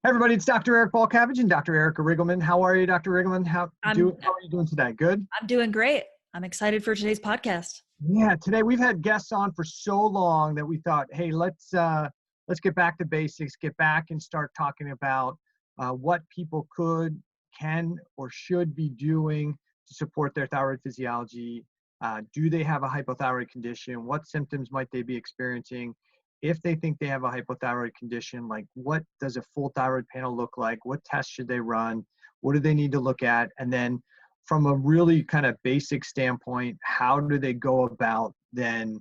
Hey everybody, it's Dr. Eric Balcavage and Dr. Erica Riggleman. How are you, Dr. Riggleman? How are you doing today? Good? I'm doing great. I'm excited for today's podcast. Yeah, today we've had guests on for so long that we thought, hey, let's get back to basics, get back and start talking about what people can, or should be doing to support their thyroid physiology. Do they have a hypothyroid condition? What symptoms might they be experiencing? If they think they have a hypothyroid condition, like what does a full thyroid panel look like? What tests should they run? What do they need to look at? And then from a really kind of basic standpoint, how do they go about then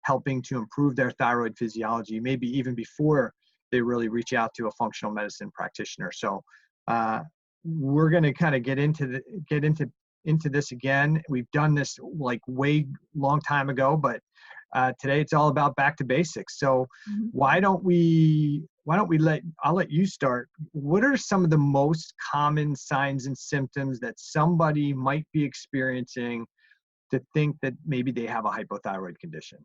helping to improve their thyroid physiology, maybe even before they really reach out to a functional medicine practitioner? So we're going to kind of get into this again. We've done this like way long time ago, but today it's all about back to basics. So I'll let you start. What are some of the most common signs and symptoms that somebody might be experiencing to think that maybe they have a hypothyroid condition?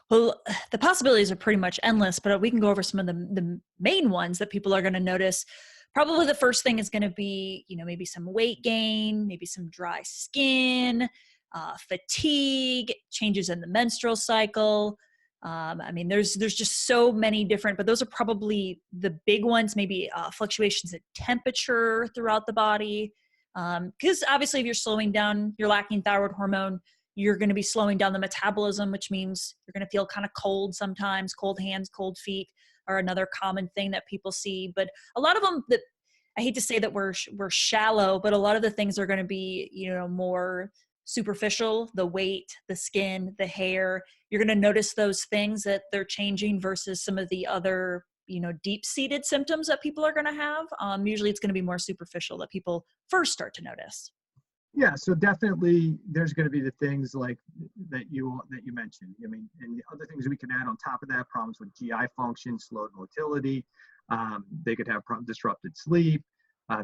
Well, the possibilities are pretty much endless, but we can go over some of the main ones that people are going to notice. Probably the first thing is going to be, maybe some weight gain, maybe some dry skin, fatigue, changes in the menstrual cycle. There's just so many different, but those are probably the big ones. Maybe fluctuations in temperature throughout the body. Because obviously if you're slowing down, you're lacking thyroid hormone, you're going to be slowing down the metabolism, which means you're going to feel kind of cold sometimes. Cold hands, cold feet are another common thing that people see. But a lot of them, that I hate to say that we're shallow, but a lot of the things are going to be, more superficial. The weight, the skin, the hair. You're going to notice those things that they're changing versus some of the other, deep-seated symptoms that people are going to have. Usually it's going to be more superficial that people first start to notice. Yeah, so definitely there's going to be the things like that you mentioned. And the other things we can add on top of that, problems with GI function, slowed motility. They could have disrupted sleep.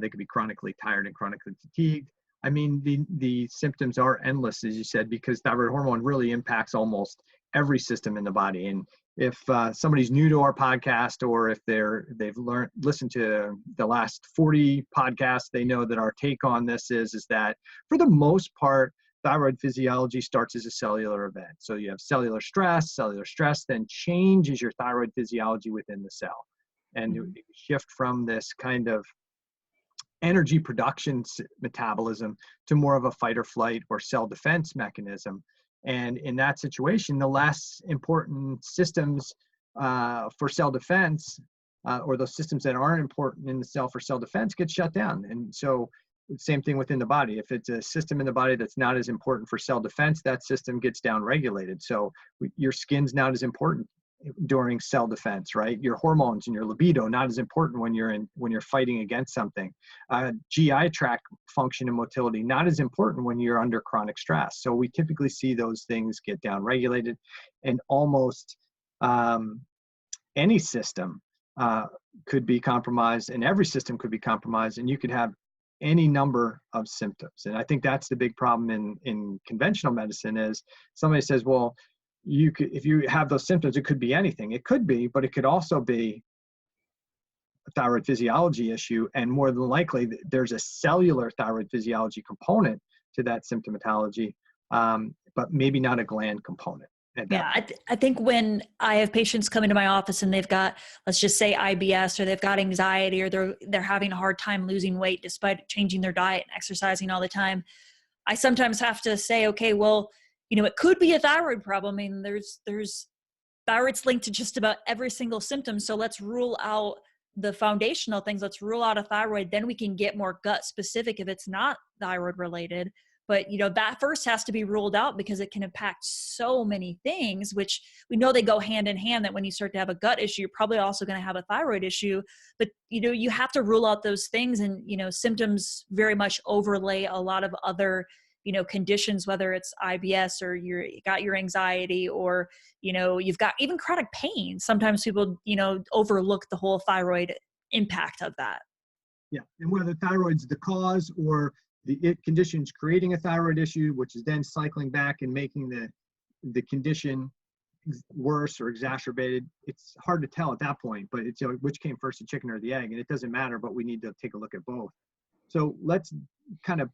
They could be chronically tired and chronically fatigued. The symptoms are endless, as you said, because thyroid hormone really impacts almost every system in the body. And if somebody's new to our podcast, or if they've listened to the last 40 podcasts, they know that our take on this is that for the most part, thyroid physiology starts as a cellular event. So you have cellular stress then changes your thyroid physiology within the cell. And you shift from this kind of energy production metabolism to more of a fight or flight or cell defense mechanism. And in that situation, the less important systems for cell defense, or those systems that aren't important in the cell for cell defense, get shut down. And so same thing within the body. If it's a system in the body that's not as important for cell defense, that system gets downregulated. So your skin's not as important during cell defense, right? Your hormones and your libido not as important when you're fighting against something. GI tract function and motility not as important when you're under chronic stress. So we typically see those things get downregulated, and almost any system could be compromised, and every system could be compromised, and you could have any number of symptoms. And I think that's the big problem in conventional medicine is somebody says, well, if you have those symptoms, it could be anything. It could be, but it could also be a thyroid physiology issue. And more than likely, there's a cellular thyroid physiology component to that symptomatology, but maybe not a gland component. Yeah, I think when I have patients come into my office and they've got, let's just say IBS, or they've got anxiety, or they're having a hard time losing weight despite changing their diet and exercising all the time, I sometimes have to say, okay, well, it could be a thyroid problem. There's thyroid's linked to just about every single symptom. So let's rule out the foundational things. Let's rule out a thyroid. Then we can get more gut specific if it's not thyroid related. But, that first has to be ruled out because it can impact so many things, which we know they go hand in hand, that when you start to have a gut issue, you're probably also going to have a thyroid issue. But, you have to rule out those things, and, symptoms very much overlay a lot of other conditions, whether it's IBS or you got your anxiety, or, you've got even chronic pain. Sometimes people, overlook the whole thyroid impact of that. Yeah. And whether thyroid's the cause or the condition's creating a thyroid issue, which is then cycling back and making the condition worse or exacerbated, it's hard to tell at that point, but it's, which came first, the chicken or the egg, and it doesn't matter, but we need to take a look at both. So let's kind of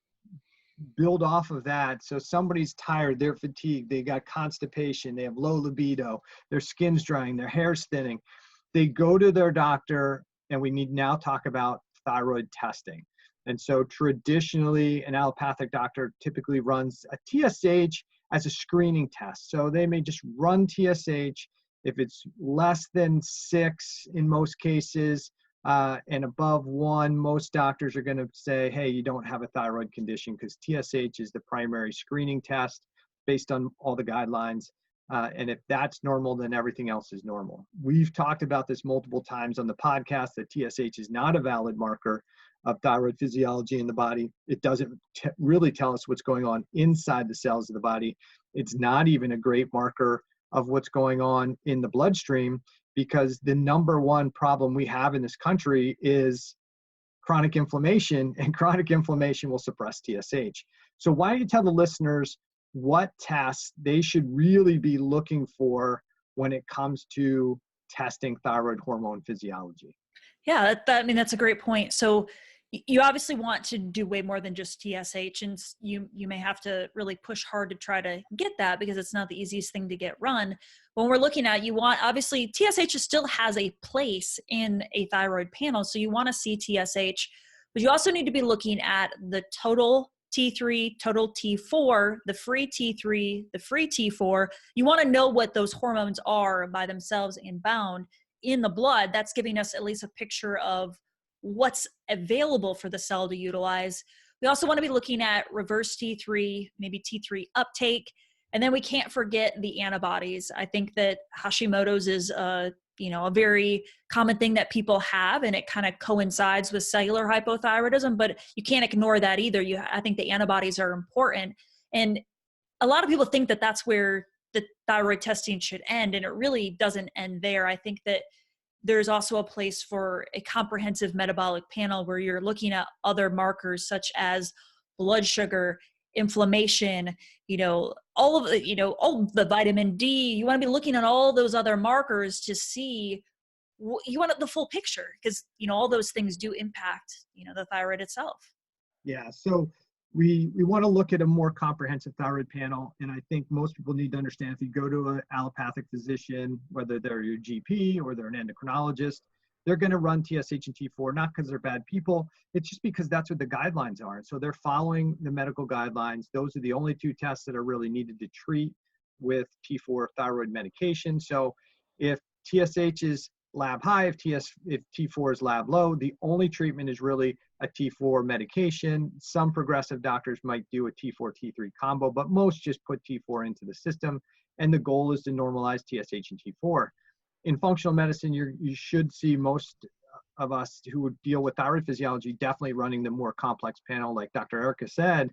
build off of that. So somebody's tired, they're fatigued, they got constipation, they have low libido, their skin's drying, their hair's thinning. They go to their doctor, and we need now talk about thyroid testing. And so traditionally, an allopathic doctor typically runs a TSH as a screening test. So they may just run TSH. If it's less than 6 in most cases, and above 1, most doctors are going to say, hey, you don't have a thyroid condition, because TSH is the primary screening test based on all the guidelines. And if that's normal, then everything else is normal. We've talked about this multiple times on the podcast, that TSH is not a valid marker of thyroid physiology in the body. It doesn't really tell us what's going on inside the cells of the body. It's not even a great marker of what's going on in the bloodstream, because the number one problem we have in this country is chronic inflammation, and chronic inflammation will suppress TSH. So why don't you tell the listeners what tests they should really be looking for when it comes to testing thyroid hormone physiology? Yeah, I mean, that's a great point. So you obviously want to do way more than just TSH, and you may have to really push hard to try to get that, because it's not the easiest thing to get run. When we're looking at, you want, obviously TSH still has a place in a thyroid panel, so you want to see TSH, but you also need to be looking at the total T3, total T4, the free T3, the free T4. You want to know what those hormones are by themselves and bound in the blood. That's giving us at least a picture of what's available for the cell to utilize. We also want to be looking at reverse T3, maybe T3 uptake, and then we can't forget the antibodies. I think that Hashimoto's is a very common thing that people have, and it kind of coincides with cellular hypothyroidism, but you can't ignore that either. I think the antibodies are important, and a lot of people think that that's where the thyroid testing should end, and it really doesn't end there. I think that there's also a place for a comprehensive metabolic panel where you're looking at other markers such as blood sugar, inflammation, all of the vitamin D. You want to be looking at all those other markers to see, you want the full picture, because, all those things do impact, the thyroid itself. Yeah. So we want to look at a more comprehensive thyroid panel. And I think most people need to understand, if you go to an allopathic physician, whether they're your GP or they're an endocrinologist, they're going to run TSH and T4, not because they're bad people. It's just because that's what the guidelines are. So they're following the medical guidelines. Those are the only 2 tests that are really needed to treat with T4 thyroid medication. So if TSH is lab high, if T4 is lab low, the only treatment is really a T4 medication. Some progressive doctors might do a T4, T3 combo, but most just put T4 into the system. And the goal is to normalize TSH and T4. In functional medicine, you should see most of us who would deal with thyroid physiology definitely running the more complex panel, like Dr. Erica said.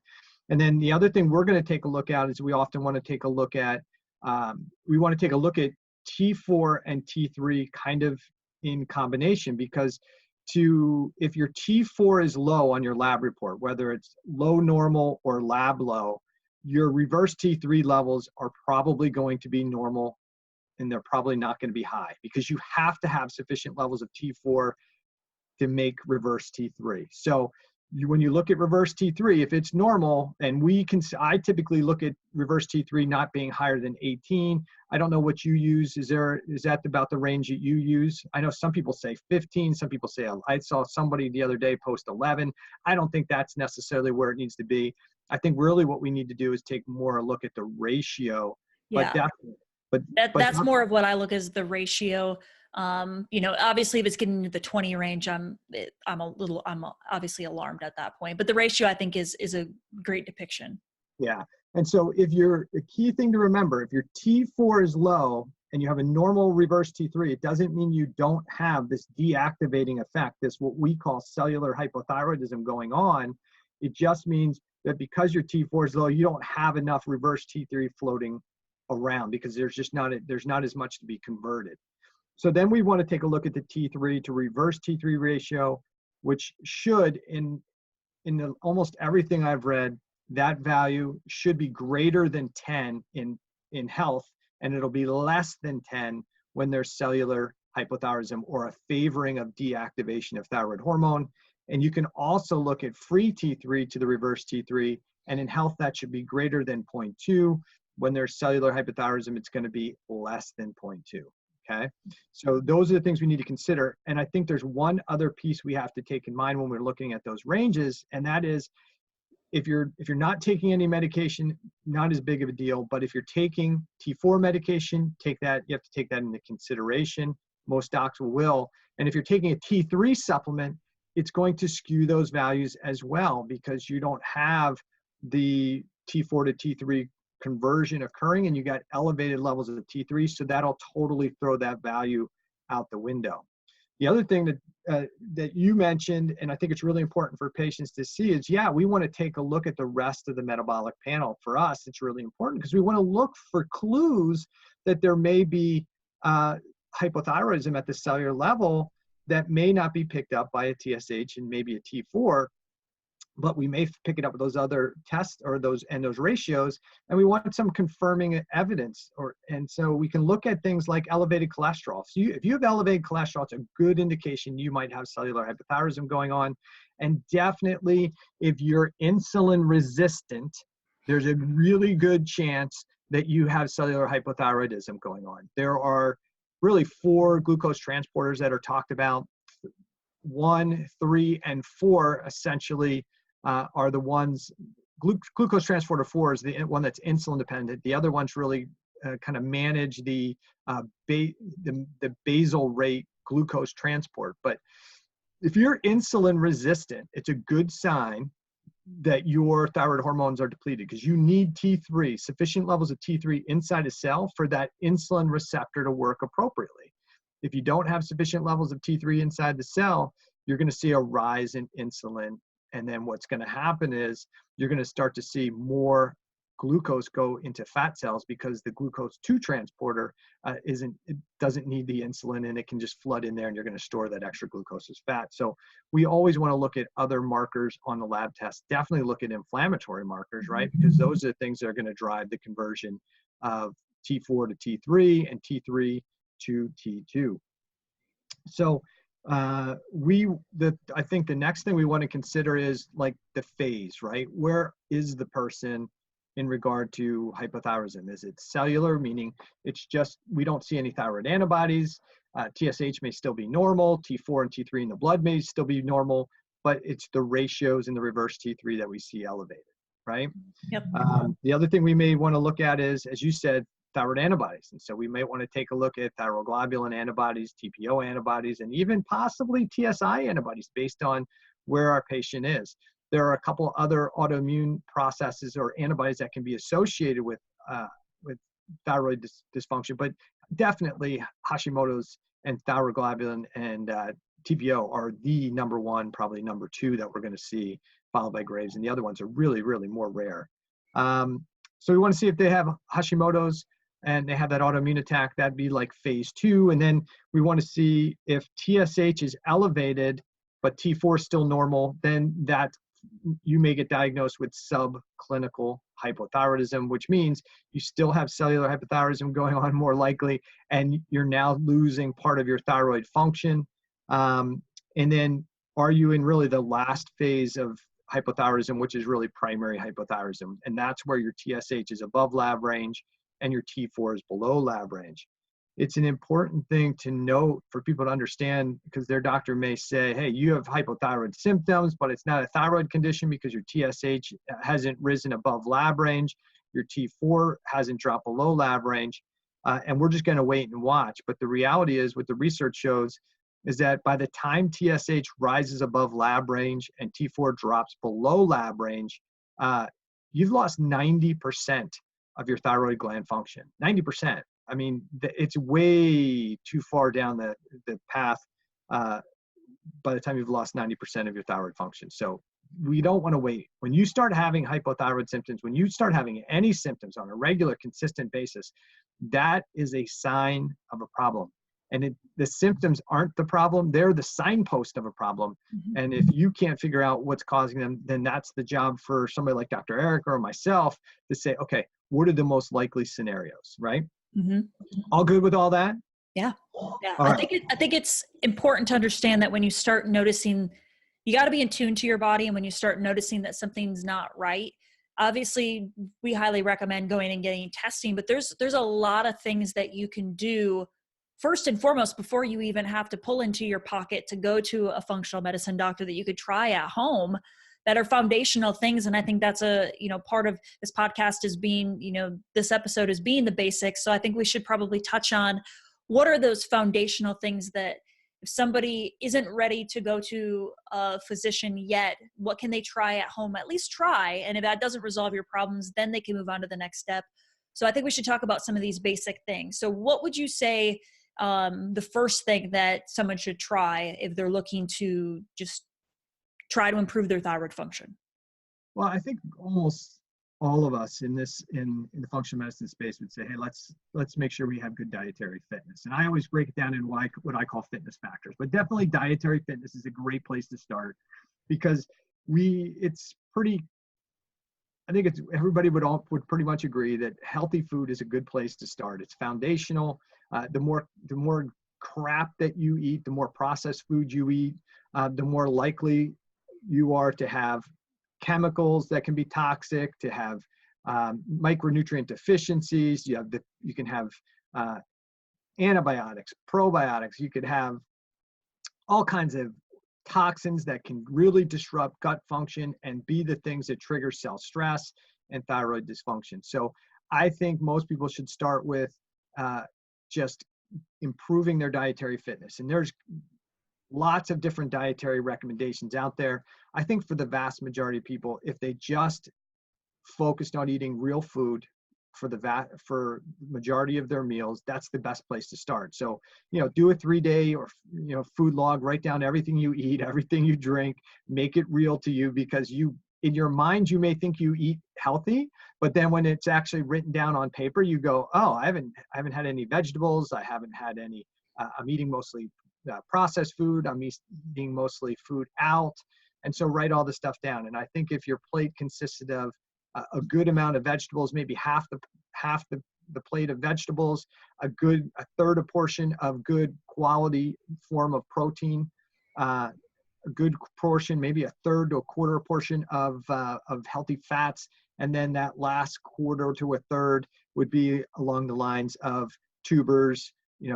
And then the other thing we're going to take a look at is we often want to take a look at, T4 and T3 kind of in combination, because if your T4 is low on your lab report, whether it's low normal or lab low, your reverse T3 levels are probably going to be normal, and they're probably not going to be high, because you have to have sufficient levels of T4 to make reverse T3. So when you look at reverse T3, if it's normal, and I typically look at reverse T3 not being higher than 18. I don't know what you use. Is that about the range that you use? I know some people say 15, some people say, I saw somebody the other day post 11. I don't think that's necessarily where it needs to be. I think really what we need to do is take more a look at the ratio. Yeah. That's more of what I look as the ratio. Obviously if it's getting into the 20 range, I'm obviously alarmed at that point, but the ratio I think is a great depiction. Yeah. And so a key thing to remember, if your T4 is low and you have a normal reverse T3, it doesn't mean you don't have this deactivating effect, this what we call cellular hypothyroidism going on. It just means that because your T4 is low, you don't have enough reverse T3 floating around, because there's not as much to be converted. So then we want to take a look at the T3 to reverse T3 ratio, which should, in almost everything I've read, that value should be greater than 10 in health, and it'll be less than 10 when there's cellular hypothyroidism or a favoring of deactivation of thyroid hormone. And you can also look at free T3 to the reverse T3, and in health that should be greater than 0.2. When there's cellular hypothyroidism, it's going to be less than 0.2. Okay, so those are the things we need to consider. And I think there's one other piece we have to take in mind when we're looking at those ranges, and that is if you're not taking any medication, not as big of a deal. But if you're taking T4 medication, you have to take that into consideration. Most docs will. And if you're taking a T3 supplement, it's going to skew those values as well, because you don't have the T4 to T3 conversion occurring, and you got elevated levels of T3, so that'll totally throw that value out the window. The other thing that you mentioned, and I think it's really important for patients to see, is we want to take a look at the rest of the metabolic panel. For us, it's really important because we want to look for clues that there may be hypothyroidism at the cellular level that may not be picked up by a TSH and maybe a T4, but we may pick it up with those other tests or those ratios, and we want some confirming evidence. And so we can look at things like elevated cholesterol. So if you have elevated cholesterol, it's a good indication you might have cellular hypothyroidism going on. And definitely, if you're insulin resistant, there's a really good chance that you have cellular hypothyroidism going on. There are really 4 glucose transporters that are talked about. 1, 3, and 4 essentially are the ones. Glucose transporter 4 is the one that's insulin dependent. The other ones really kind of manage the basal rate glucose transport. But if you're insulin resistant, it's a good sign that your thyroid hormones are depleted, because you need T3, sufficient levels of T3 inside a cell for that insulin receptor to work appropriately. If you don't have sufficient levels of T3 inside the cell, you're going to see a rise in insulin. And then what's going to happen is you're going to start to see more glucose go into fat cells, because the glucose 2 transporter doesn't need the insulin, and it can just flood in there, and you're going to store that extra glucose as fat. So we always want to look at other markers on the lab test. Definitely look at inflammatory markers, right? Because those are the things that are going to drive the conversion of T4 to T3 and T3 to T2. So I think the next thing we want to consider is like the phase, right? Where is the person in regard to hypothyroidism? Is it cellular, meaning it's just, we don't see any thyroid antibodies. TSH may still be normal. T4 and T3 in the blood may still be normal, but it's the ratios in the reverse T3 that we see elevated, right? Yep. The other thing we may want to look at is, as you said, thyroid antibodies. And so we might want to take a look at thyroglobulin antibodies, TPO antibodies, and even possibly TSI antibodies based on where our patient is. There are a couple other autoimmune processes or antibodies that can be associated with thyroid dysfunction, but definitely Hashimoto's and thyroglobulin and TPO are the number 1, probably number 2 that we're going to see, followed by Graves, and the other ones are really, really more rare. So we want to see if they have Hashimoto's and they have that autoimmune attack. That'd be like phase 2. And then we want to see if TSH is elevated, but T4 is still normal, then that you may get diagnosed with subclinical hypothyroidism, which means you still have cellular hypothyroidism going on more likely, and you're now losing part of your thyroid function. And then are you in really the last phase of hypothyroidism, which is really primary hypothyroidism? And that's where your TSH is above lab range and your T4 is below lab range. It's an important thing to note for people to understand, because their doctor may say, hey, you have hypothyroid symptoms, but it's not a thyroid condition because your TSH hasn't risen above lab range, your T4 hasn't dropped below lab range, and we're just going to wait and watch. But the reality is, what the research shows is that by the time TSH rises above lab range and T4 drops below lab range, you've lost 90% of your thyroid gland function. 90%. I mean, it's way too far down the path by the time you've lost 90% of your thyroid function. So we don't want to wait. When you start having hypothyroid symptoms, when you start having any symptoms on a regular, consistent basis, that is a sign of a problem. And the symptoms aren't the problem, they're the signpost of a problem. Mm-hmm. And if you can't figure out what's causing them, then that's the job for somebody like Dr. Eric or myself to say, okay, what are the most likely scenarios, right? Mm-hmm. All good with all that? Yeah. Yeah. All I right. think I think it's important to understand that when you start noticing, you got to be in tune to your body. And when you start noticing that something's not right, obviously we highly recommend going and getting testing, but there's a lot of things that you can do first and foremost before you even have to pull into your pocket to go to a functional medicine doctor that you could try at home that are foundational things. And I think that's a, part of this podcast is being, this episode is being the basics. So I think we should probably touch on what are those foundational things that if somebody isn't ready to go to a physician yet, what can they try at home? At least try. And if that doesn't resolve your problems, then they can move on to the next step. So I think we should talk about some of these basic things. So what would you say the first thing that someone should try if they're looking to just try to improve their thyroid function? Well, I think almost all of us in the functional medicine space would say, hey, let's make sure we have good dietary fitness. And I always break it down in what I call fitness factors, but definitely dietary fitness is a great place to start because everybody would pretty much agree that healthy food is a good place to start. It's foundational. The more crap that you eat, the more processed food you eat, the more likely you are to have chemicals that can be toxic, to have micronutrient deficiencies. You can have antibiotics, probiotics. You could have all kinds of toxins that can really disrupt gut function and be the things that trigger cell stress and thyroid dysfunction. So I think most people should start with just improving their dietary fitness. And there's lots of different dietary recommendations out there. I think for the vast majority of people, if they just focused on eating real food for the majority of their meals, that's the best place to start. So, do a 3-day or, food log, write down everything you eat, everything you drink, make it real to you, because in your mind, you may think you eat healthy, but then when it's actually written down on paper, you go, oh, I haven't had any vegetables. I haven't had any, I'm eating mostly processed food. I'm eating mostly food out. And so write all this stuff down. And I think if your plate consisted of a good amount of vegetables, maybe half the plate of vegetables, a third a portion of good quality form of protein, a good portion, maybe a third to a quarter portion of healthy fats, and then that last quarter to a third would be along the lines of tubers,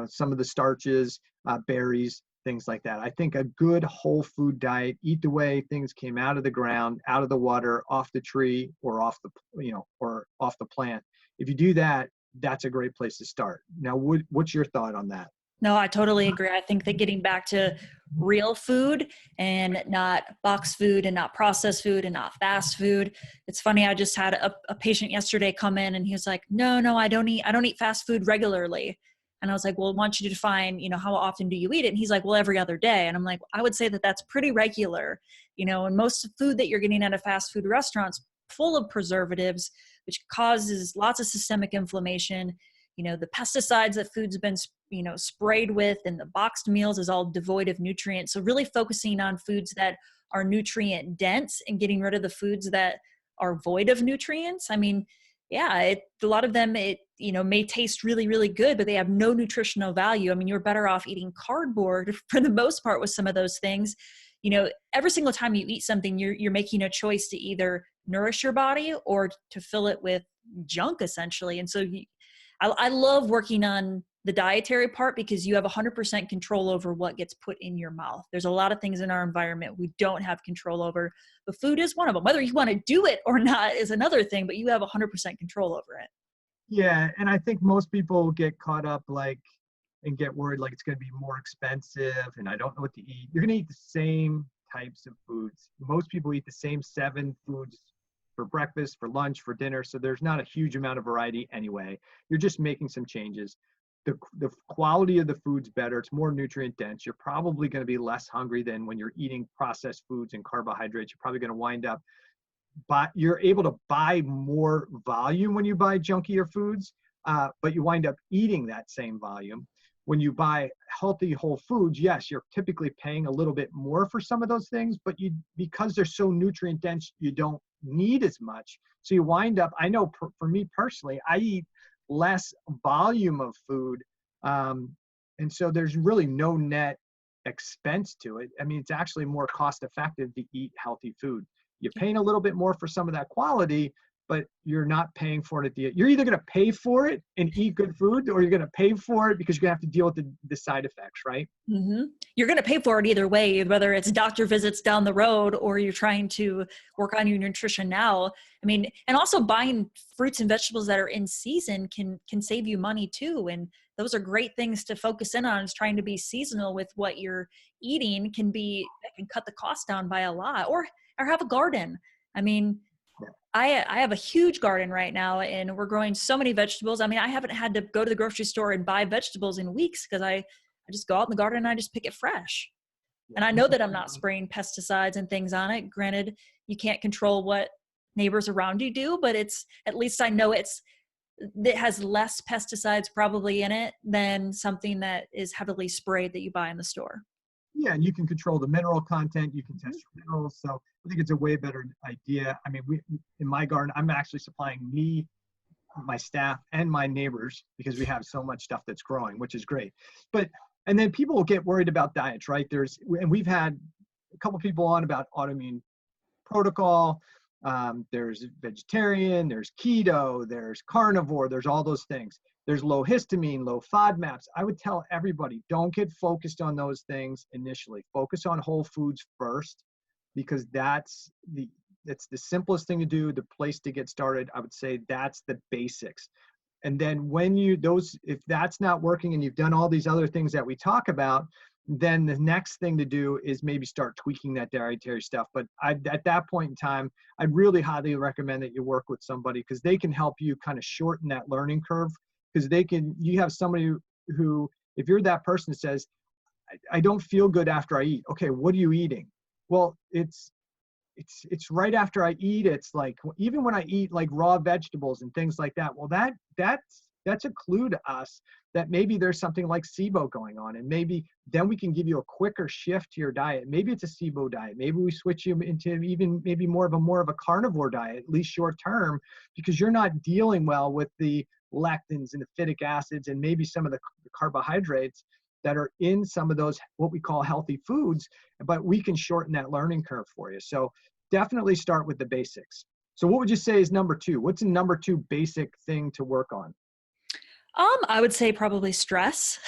some of the starches, berries, things like that. I think a good whole food diet, eat the way things came out of the ground, out of the water, off the tree, or off the plant. If you do that, that's a great place to start. Now, what's your thought on that? No, I totally agree. I think that getting back to real food and not box food and not processed food and not fast food. It's funny. I just had a patient yesterday come in and he was like, no, I don't eat fast food regularly. And I was like, well, I want you to define, how often do you eat it? And he's like, well, every other day. And I'm like, I would say that that's pretty regular, and most food that you're getting at a fast food restaurant's full of preservatives, which causes lots of systemic inflammation. The pesticides that food's been, sprayed with, and the boxed meals is all devoid of nutrients. So really focusing on foods that are nutrient dense and getting rid of the foods that are void of nutrients. I mean, yeah, a lot of them, may taste really, really good, but they have no nutritional value. I mean, you're better off eating cardboard for the most part with some of those things. Every single time you eat something, you're making a choice to either nourish your body or to fill it with junk, essentially. And so I love working on the dietary part because you have 100% control over what gets put in your mouth. There's a lot of things in our environment we don't have control over, but food is one of them. Whether you want to do it or not is another thing, but you have 100% control over it. Yeah, and I think most people get caught up and get worried it's going to be more expensive and I don't know what to eat. You're going to eat the same types of foods. Most people eat the same 7 foods for breakfast, for lunch, for dinner. So there's not a huge amount of variety anyway. You're just making some changes. The quality of the food's better. It's more nutrient dense. You're probably going to be less hungry than when you're eating processed foods and carbohydrates. You're probably going to wind up, but you're able to buy more volume when you buy junkier foods, but you wind up eating that same volume. When you buy healthy whole foods, yes, you're typically paying a little bit more for some of those things, but because they're so nutrient dense, you don't need as much. So you wind up, I know for me personally, I eat less volume of food. And so there's really no net expense to it. I mean, it's actually more cost effective to eat healthy food. You're paying a little bit more for some of that quality, but you're not paying for it at the end. You're either going to pay for it and eat good food, or you're going to pay for it because you're going to have to deal with the side effects, right? Mm-hmm. You're going to pay for it either way, whether it's doctor visits down the road or you're trying to work on your nutrition now. I mean, and also buying fruits and vegetables that are in season can save you money too. And those are great things to focus in on, is trying to be seasonal with what you're eating. That can cut the cost down by a lot, or have a garden. I mean, I have a huge garden right now, and we're growing so many vegetables. I mean, I haven't had to go to the grocery store and buy vegetables in weeks, because I just go out in the garden and I just pick it fresh. And I know that I'm not spraying pesticides and things on it. Granted, you can't control what neighbors around you do, but at least I know it has less pesticides probably in it than something that is heavily sprayed that you buy in the store. Yeah, and you can control the mineral content. You can test your minerals. So I think it's a way better idea. I mean, in my garden, I'm actually supplying my staff, and my neighbors, because we have so much stuff that's growing, which is great. And then people will get worried about diets, right? And we've had a couple people on about autoimmune protocol. There's vegetarian, there's keto, there's carnivore, there's all those things. There's low histamine, low FODMAPs. I would tell everybody, don't get focused on those things initially. Focus on whole foods first, because that's the simplest thing to do, the place to get started. I would say that's the basics. And then if that's not working and you've done all these other things that we talk about, then the next thing to do is maybe start tweaking that dietary stuff. But at that point in time, I'd really highly recommend that you work with somebody, because they can help you kind of shorten that learning curve. Because you have somebody who, if you're that person that says, I don't feel good after I eat. Okay, what are you eating? Well, it's right after I eat. It's like, even when I eat like raw vegetables and things like that. Well, that's a clue to us that maybe there's something like SIBO going on, and maybe then we can give you a quicker shift to your diet. Maybe it's a SIBO diet. Maybe we switch you into even maybe more of a carnivore diet, at least short term, because you're not dealing well with the lectins and the phytic acids and maybe some of the carbohydrates that are in some of those, what we call healthy foods, but we can shorten that learning curve for you. So definitely start with the basics. So what would you say is number 2? What's a number 2 basic thing to work on? I would say probably stress.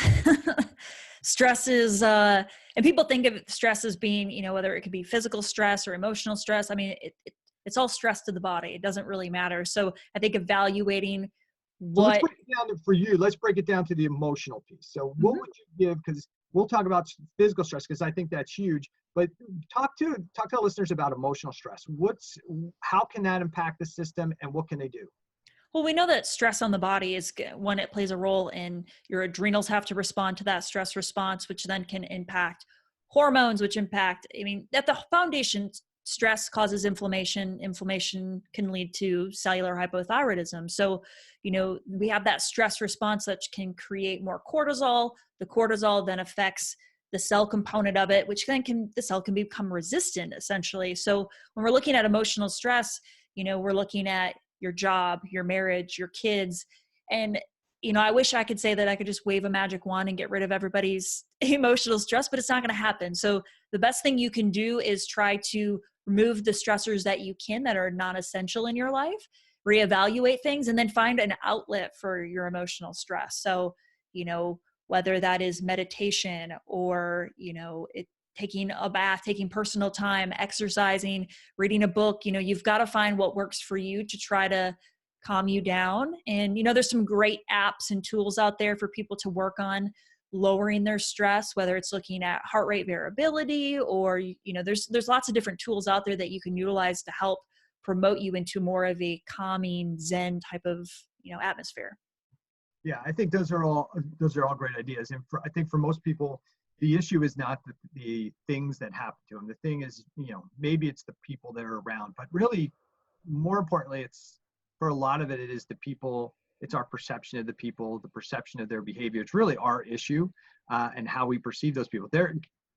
Stress is, and people think of stress as being, whether it could be physical stress or emotional stress. I mean, it's all stress to the body. It doesn't really matter. So I think evaluating let's break it down for you. Let's break it down to the emotional piece. So what would you give? Because we'll talk about physical stress, because I think that's huge. But talk to our listeners about emotional stress. How can that impact the system, and what can they do? Well, we know that stress on the body is when it plays a role in your adrenals have to respond to that stress response, which then can impact hormones, which impact, at the foundation, stress causes inflammation. Inflammation can lead to cellular hypothyroidism. So, we have that stress response that can create more cortisol. The cortisol then affects the cell component of it, which then the cell can become resistant, essentially. So when we're looking at emotional stress, we're looking at your job, your marriage, your kids. And, I wish I could say that I could just wave a magic wand and get rid of everybody's emotional stress, but it's not going to happen. So the best thing you can do is try to remove the stressors that you can that are non-essential in your life, reevaluate things, and then find an outlet for your emotional stress. So, whether that is meditation or, taking a bath, taking personal time, exercising, reading a book, you've got to find what works for you to try to calm you down. And, there's some great apps and tools out there for people to work on lowering their stress, whether it's looking at heart rate variability or, there's lots of different tools out there that you can utilize to help promote you into more of a calming Zen type of, atmosphere. Yeah, I think those are all great ideas. And I think for most people, the issue is not the things that happen to them. The thing is, maybe it's the people that are around, but really more importantly, for a lot of it is the people. It's our perception of the people, the perception of their behavior. It's really our issue and how we perceive those people.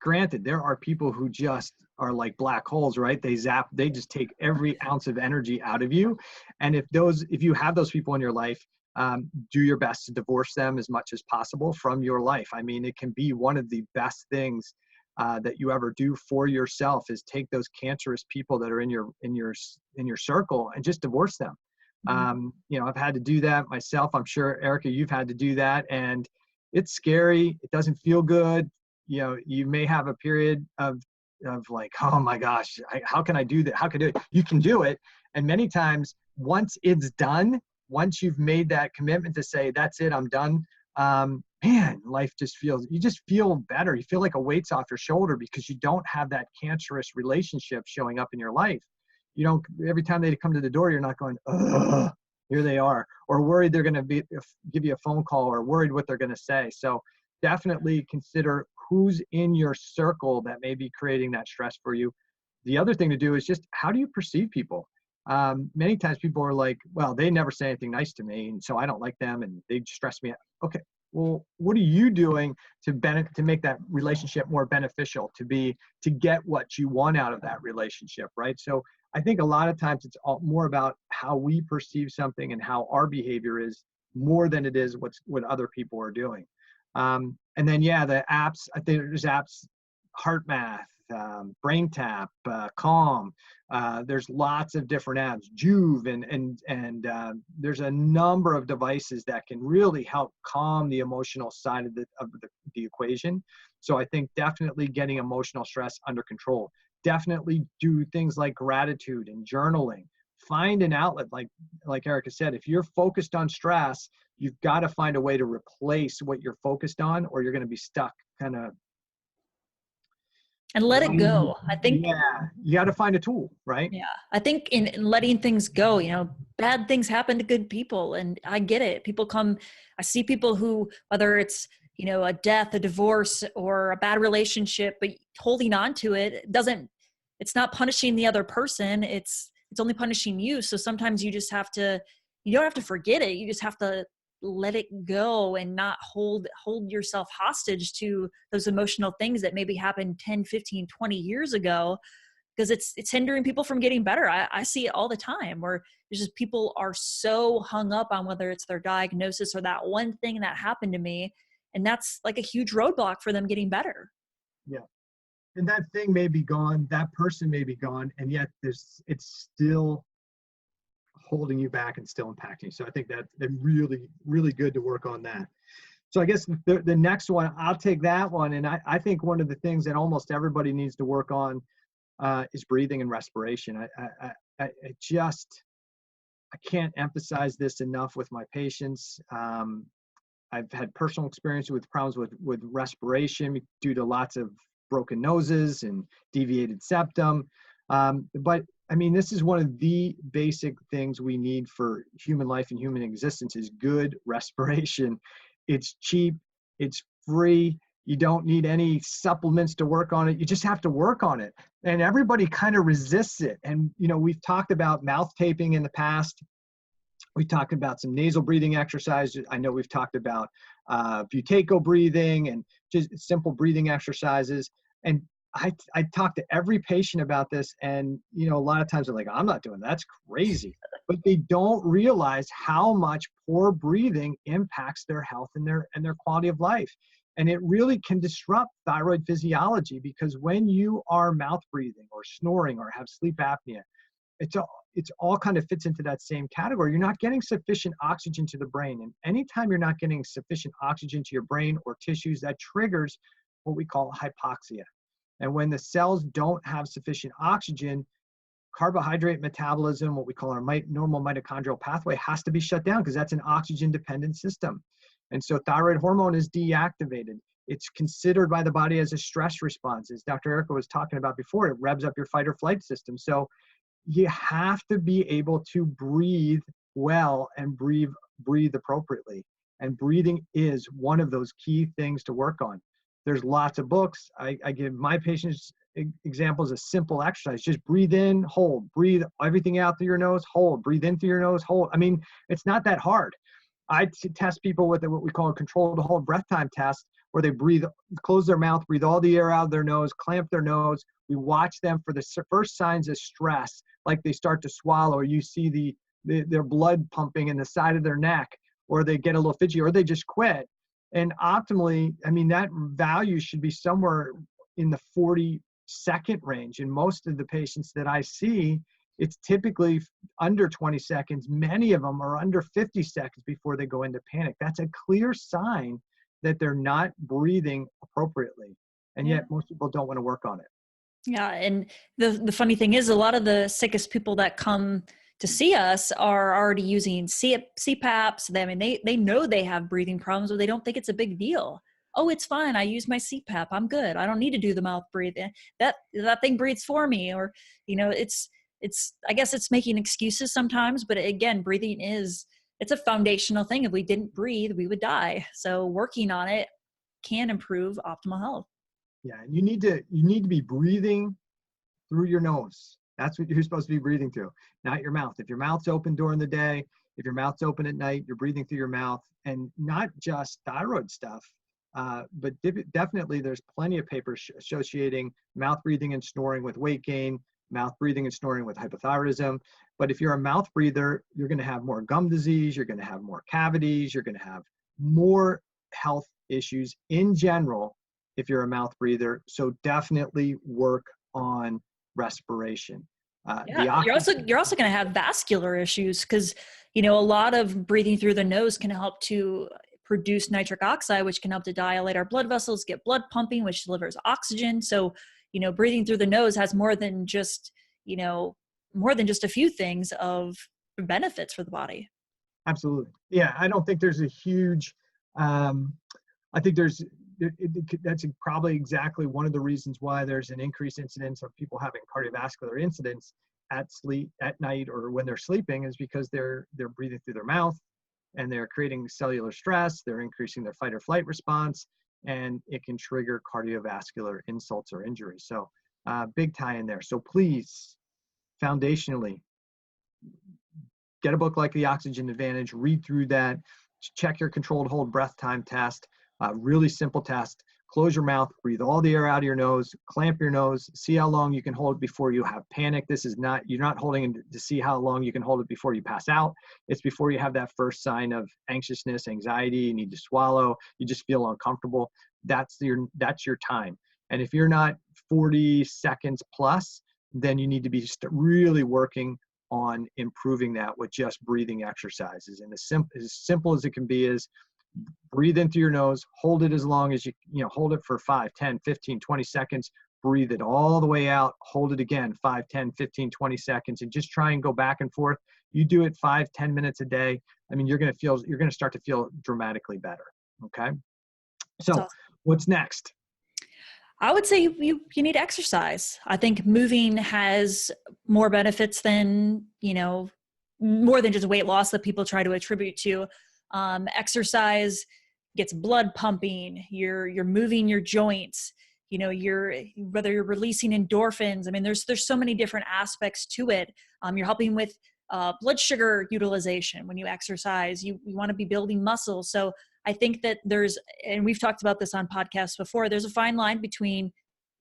Granted, there are people who just are like black holes, right? They just take every ounce of energy out of you. And if you have those people in your life, do your best to divorce them as much as possible from your life. I mean, it can be one of the best things that you ever do for yourself is take those cancerous people that are in your circle and just divorce them. You know, I've had to do that myself. I'm sure, Erica, you've had to do that, and it's scary. It doesn't feel good. You know, you may have a period of like, oh my gosh, how can I do that? How can I do it? You can do it. And many times, once it's done, once you've made that commitment to say, that's it, I'm done, man, life just you just feel better. You feel like a weight's off your shoulder because you don't have that cancerous relationship showing up in your life. You don't, every time they come to the door, you're not going, ugh, here they are, or worried they're going to give you a phone call, or worried what they're going to say. So definitely consider who's in your circle that may be creating that stress for you. The other thing to do is just, how do you perceive people? Many times people are like, well, they never say anything nice to me, and so I don't like them, and they stress me out. Okay, well, what are you doing to make that relationship more beneficial, to get what you want out of that relationship, right? So I think a lot of times it's more about how we perceive something and how our behavior is, more than it is what other people are doing. And then, yeah, the apps, I think there's apps, Heart Math, Brain Tap, Calm. There's lots of different apps, Juve, and there's a number of devices that can really help calm the emotional side of the equation. So I think definitely getting emotional stress under control. Definitely do things like gratitude and journaling. Find an outlet, like Erica said, if you're focused on stress, you've got to find a way to replace what you're focused on, or you're going to be stuck kind of. And let it go. I think, yeah, you got to find a tool, right? Yeah, I think in letting things go, you know, bad things happen to good people, and I get it. I see people who, whether it's, you know, a death, a divorce, or a bad relationship, but holding on to it's not punishing the other person. It's only punishing you. So sometimes you don't have to forget it. You just have to let it go and not hold yourself hostage to those emotional things that maybe happened 10, 15, 20 years ago, because it's hindering people from getting better. I see it all the time, where there's just people are so hung up on whether it's their diagnosis or that one thing that happened to me. And that's like a huge roadblock for them getting better. Yeah. And that thing may be gone, that person may be gone, and yet it's still holding you back and still impacting you. So I think that's really, really good to work on that. So I guess the next one, I'll take that one. And I think one of the things that almost everybody needs to work on is breathing and respiration. I can't emphasize this enough with my patients. I've had personal experience with problems with respiration due to lots of broken noses and deviated septum. But I mean, this is one of the basic things we need for human life and human existence is good respiration. It's cheap, it's free. You don't need any supplements to work on it. You just have to work on it. And everybody kind of resists it. And, you know, we've talked about mouth taping in the past. We talked about some nasal breathing exercises. I know we've talked about buteyko breathing and just simple breathing exercises. And I talk to every patient about this, and, you know, a lot of times they're like, I'm not doing that. That's crazy. But they don't realize how much poor breathing impacts their health and their quality of life. And it really can disrupt thyroid physiology, because when you are mouth breathing or snoring or have sleep apnea, it's all kind of fits into that same category. You're not getting sufficient oxygen to the brain. And anytime you're not getting sufficient oxygen to your brain or tissues, that triggers what we call hypoxia. And when the cells don't have sufficient oxygen, carbohydrate metabolism, what we call our normal mitochondrial pathway, has to be shut down, because that's an oxygen-dependent system. And so thyroid hormone is deactivated. It's considered by the body as a stress response. As Dr. Erica was talking about before, it revs up your fight or flight system. So you have to be able to breathe well and breathe appropriately. And breathing is one of those key things to work on. There's lots of books. I give my patients examples of simple exercise. Just breathe in, hold, breathe everything out through your nose, hold, breathe in through your nose, hold. I mean, it's not that hard. I test people with what we call a controlled hold breath time test, where they breathe, close their mouth, breathe all the air out of their nose, clamp their nose. We watch them for the first signs of stress, like they start to swallow, or you see their blood pumping in the side of their neck, or they get a little fidgety, or they just quit. And optimally, I mean, that value should be somewhere in the 40-second range. In most of the patients that I see, it's typically under 20 seconds. Many of them are under 50 seconds before they go into panic. That's a clear sign that they're not breathing appropriately. And yet most people don't want to work on it. Yeah. And the funny thing is, a lot of the sickest people that come to see us are already using CPAPs. They know they have breathing problems, but they don't think it's a big deal. Oh, it's fine. I use my CPAP. I'm good. I don't need to do the mouth breathing. That thing breathes for me. Or, I guess it's making excuses sometimes, but again, breathing it's a foundational thing. If we didn't breathe, we would die. So working on it can improve optimal health. Yeah. You need to be breathing through your nose. That's what you're supposed to be breathing through, not your mouth. If your mouth's open during the day, if your mouth's open at night, you're breathing through your mouth, and not just thyroid stuff, but definitely there's plenty of papers associating mouth breathing and snoring with weight gain, mouth breathing and snoring with hypothyroidism. But if you're a mouth breather, you're going to have more gum disease, you're going to have more cavities, you're going to have more health issues in general if you're a mouth breather. So definitely work on respiration. You're also going to have vascular issues because, a lot of breathing through the nose can help to produce nitric oxide, which can help to dilate our blood vessels, get blood pumping, which delivers oxygen. So, breathing through the nose has more than just a few things of benefits for the body. Absolutely. Yeah. I don't think there's a huge, I think that's probably exactly one of the reasons why there's an increased incidence of people having cardiovascular incidents at night, or when they're sleeping, is because they're breathing through their mouth and they're creating cellular stress. They're increasing their fight or flight response, and it can trigger cardiovascular insults or injuries. So big tie in there. So please, foundationally, get a book like The Oxygen Advantage, read through that, check your controlled hold breath time test. Really simple test. Close your mouth, breathe all the air out of your nose, clamp your nose, see how long you can hold it before you have panic. You're not holding it to see how long you can hold it before you pass out. It's before you have that first sign of anxiousness, anxiety, you need to swallow, you just feel uncomfortable. That's your time. And if you're not 40 seconds plus, then you need to be really working on improving that with just breathing exercises. And as simple as it can be is breathe in through your nose, hold it as long as hold it for 5, 10, 15, 20 seconds, breathe it all the way out, hold it again, 5, 10, 15, 20 seconds, and just try and go back and forth. You do it 5, 10 minutes a day. I mean, you're going to start to feel dramatically better. Okay. So what's next? I would say you need exercise. I think moving has more benefits than, more than just weight loss that people try to attribute to. Exercise gets blood pumping, you're moving your joints, whether you're releasing endorphins. I mean, there's so many different aspects to it. You're helping with blood sugar utilization. When you exercise, you want to be building muscle. So I think that and we've talked about this on podcasts before, there's a fine line between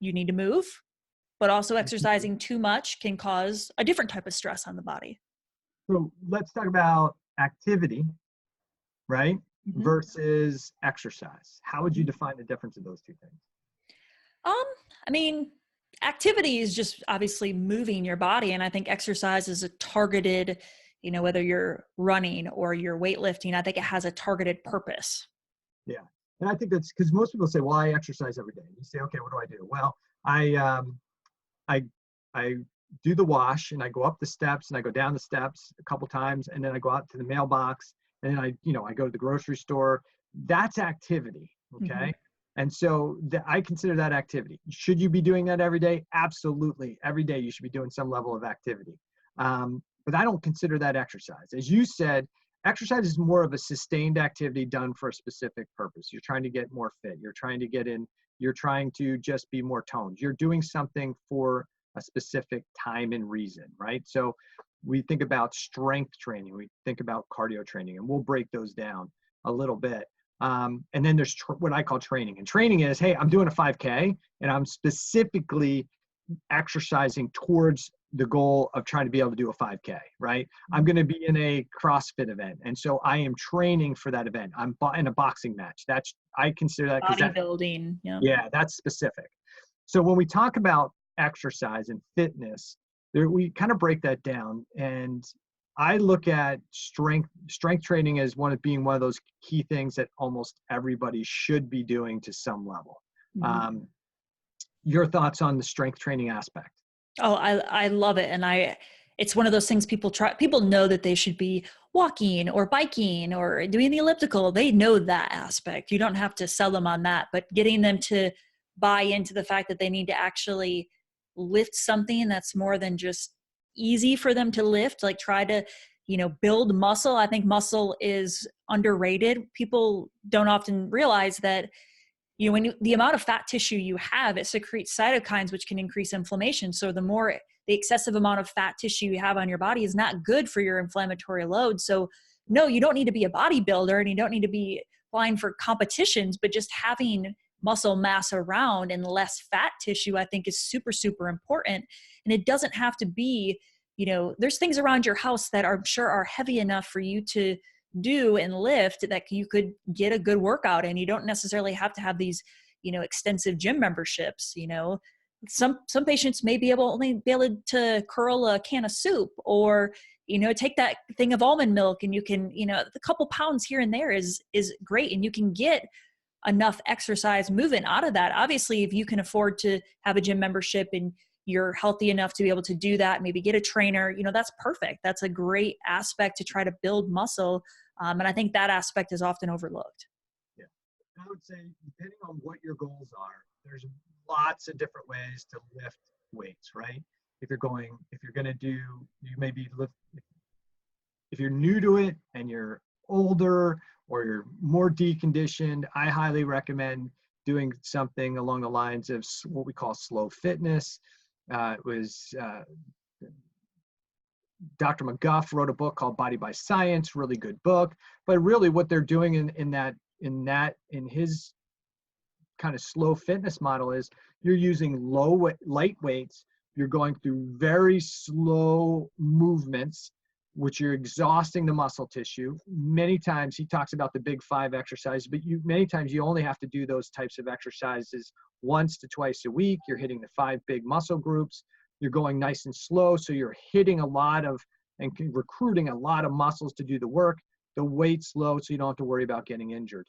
you need to move, but also exercising too much can cause a different type of stress on the body. So let's talk about activity, right? Mm-hmm. Versus exercise. How would you define the difference of those two things? I mean, activity is just obviously moving your body. And I think exercise is a targeted, whether you're running or you're weightlifting, I think it has a targeted purpose. Yeah. And I think that's because most people say, well, I exercise every day. You say, okay, what do I do? Well, I do the wash, and I go up the steps and I go down the steps a couple times, and then I go out to the mailbox, and then I go to the grocery store. That's activity. Okay. Mm-hmm. And so I consider that activity. Should you be doing that every day? Absolutely. Every day you should be doing some level of activity. But I don't consider that exercise. As you said, exercise is more of a sustained activity done for a specific purpose. You're trying to get more fit. You're trying to just be more toned. You're doing something for a specific time and reason, right? So we think about strength training, we think about cardio training, and we'll break those down a little bit. And then there's what I call training. And training is, hey, I'm doing a 5K and I'm specifically exercising towards the goal of trying to be able to do a 5K, right? I'm going to be in a CrossFit event. And so I am training for that event. I'm in a boxing match. I consider that, because Bodybuilding. yeah, that's specific. So when we talk about exercise and fitness, we kind of break that down. And I look at strength training as being one of those key things that almost everybody should be doing to some level. Mm-hmm. Your thoughts on the strength training aspect? Oh, I love it. And it's one of those things people know that they should be walking or biking or doing the elliptical. They know that aspect. You don't have to sell them on that, but getting them to buy into the fact that they need to actually lift something that's more than just easy for them to lift, like try to, build muscle. I think muscle is underrated. People don't often realize that the amount of fat tissue you have, it secretes cytokines, which can increase inflammation. So the excessive amount of fat tissue you have on your body is not good for your inflammatory load. So no, you don't need to be a bodybuilder and you don't need to be flying for competitions, but just having muscle mass around and less fat tissue, I think is super, super important. And it doesn't have to be, there's things around your house that I'm sure are heavy enough for you to do and lift that you could get a good workout in. You don't necessarily have to have these, extensive gym memberships. Some patients may only be able to curl a can of soup, or, take that thing of almond milk, and you can, a couple pounds here and there is great. And you can get enough exercise movement out of that. Obviously, if you can afford to have a gym membership and you're healthy enough to be able to do that, maybe get a trainer, that's perfect. That's a great aspect to try to build muscle. And I think that aspect is often overlooked. Yeah. I would say, depending on what your goals are, there's lots of different ways to lift weights, right? If you're going to do, you maybe lift, if you're new to it and you're older or you're more deconditioned, I highly recommend doing something along the lines of what we call slow fitness. Dr. McGuff wrote a book called Body by Science, really good book. But really what they're doing in his kind of slow fitness model is you're using light weights. You're going through very slow movements, which you're exhausting the muscle tissue. Many times he talks about the big 5 exercises, but many times you only have to do those types of exercises once to twice a week. You're hitting the 5 big muscle groups. You're going nice and slow, so you're hitting a lot of and recruiting a lot of muscles to do the work. The weight's low, so you don't have to worry about getting injured.